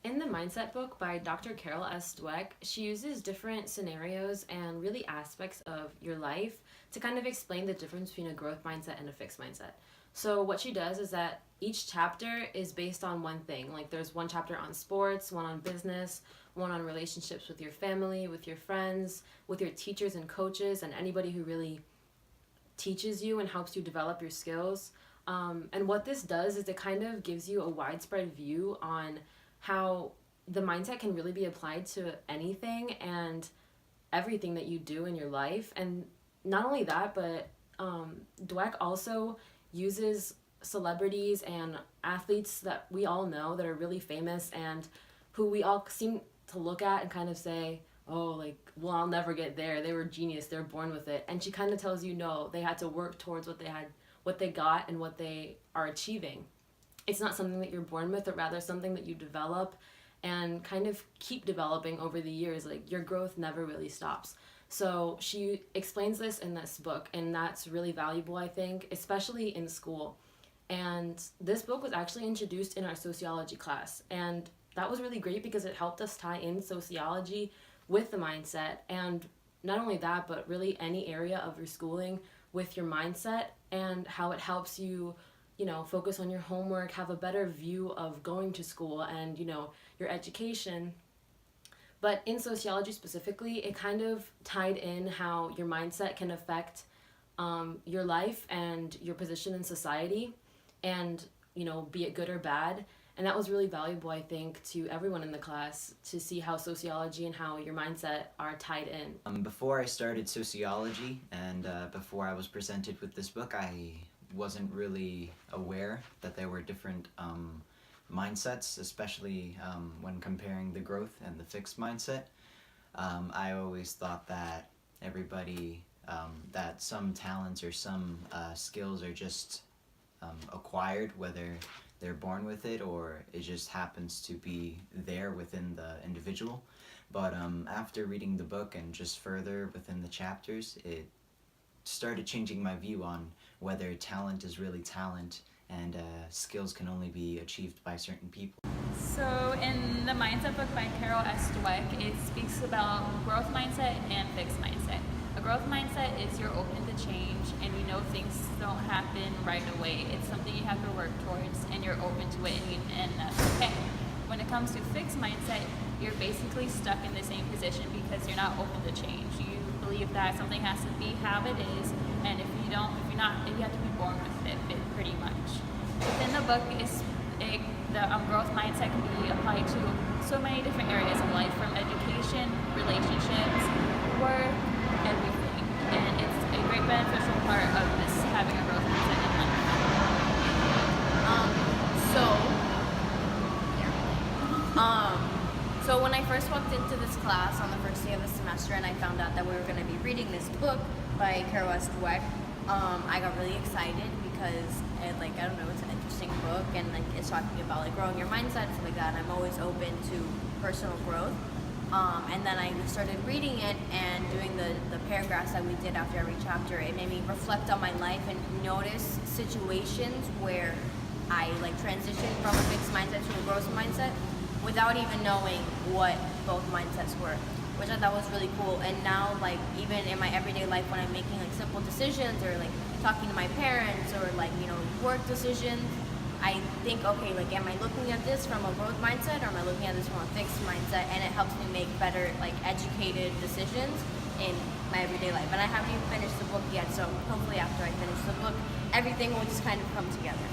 In the Mindset book by Dr. Carol S. Dweck, she uses different scenarios and really aspects of your life to kind of explain the difference between a growth mindset and a fixed mindset. So what she does is that each chapter is based on one thing. Like there's one chapter on sports, one on business, one on relationships with your family, with your friends, with your teachers and coaches, and anybody who really teaches you and helps you develop your skills. And what this does is it kind of gives you a widespread view on how the mindset can really be applied to anything and everything that you do in your life. And not only that, but Dweck also uses celebrities and athletes that we all know that are really famous and who we all seem to look at and kind of say, oh, like, well, I'll never get there. They were genius. They're born with it. And she kind of tells you, no, they had to work towards what they got and what they are achieving. It's not something that you're born with, but rather something that you develop and kind of keep developing over the years. Like your growth never really stops. So she explains this in this book, and that's really valuable, I think, especially in school. And this book was actually introduced in our sociology class, and that was really great because it helped us tie in sociology with the mindset, and not only that, but really any area of your schooling with your mindset and how it helps you, focus on your homework, have a better view of going to school and, your education. But in sociology specifically, it kind of tied in how your mindset can affect your life and your position in society and, be it good or bad. And that was really valuable, I think, to everyone in the class to see how sociology and how your mindset are tied in. Before I started sociology and before I was presented with this book, I wasn't really aware that there were different mindsets, especially when comparing the growth and the fixed mindset. I always thought that everybody, that some talents or some skills are just acquired, whether they're born with it or it just happens to be there within the individual. But after reading the book and just further within the chapters, it started changing my view on whether talent is really talent and skills can only be achieved by certain people. So in the Mindset book by Carol S. Dweck, it speaks about growth mindset and fixed mindset. A growth mindset is you're open to change and you know things don't happen right away. It's something you have to work towards and you're open to it and that's okay. When it comes to fixed mindset, you're basically stuck in the same position because you're not open to change. You believe that something has to be how it is, and if you have to be born with it pretty much. Within the book the growth mindset can be applied to so many different areas of life, from education, relationships, work, everything. And it's a great beneficial part of this having a growth mindset in life. So when I first walked into this class on the first day of the semester and I found out that we were going to be reading this book by Carol S. Dweck, I got really excited because it's an interesting book and it's talking about growing your mindset and stuff like that. And I'm always open to personal growth. And then I started reading it and doing the paragraphs that we did after every chapter. It made me reflect on my life and notice situations where I transitioned from a fixed mindset to a growth mindset without even knowing what both mindsets were, which I thought was really cool. And now, even in my everyday life, when I'm making simple decisions or talking to my parents or work decisions, I think, okay, am I looking at this from a growth mindset or am I looking at this from a fixed mindset? And it helps me make better, educated decisions in my everyday life. And I haven't even finished the book yet, so hopefully after I finish the book, everything will just kind of come together.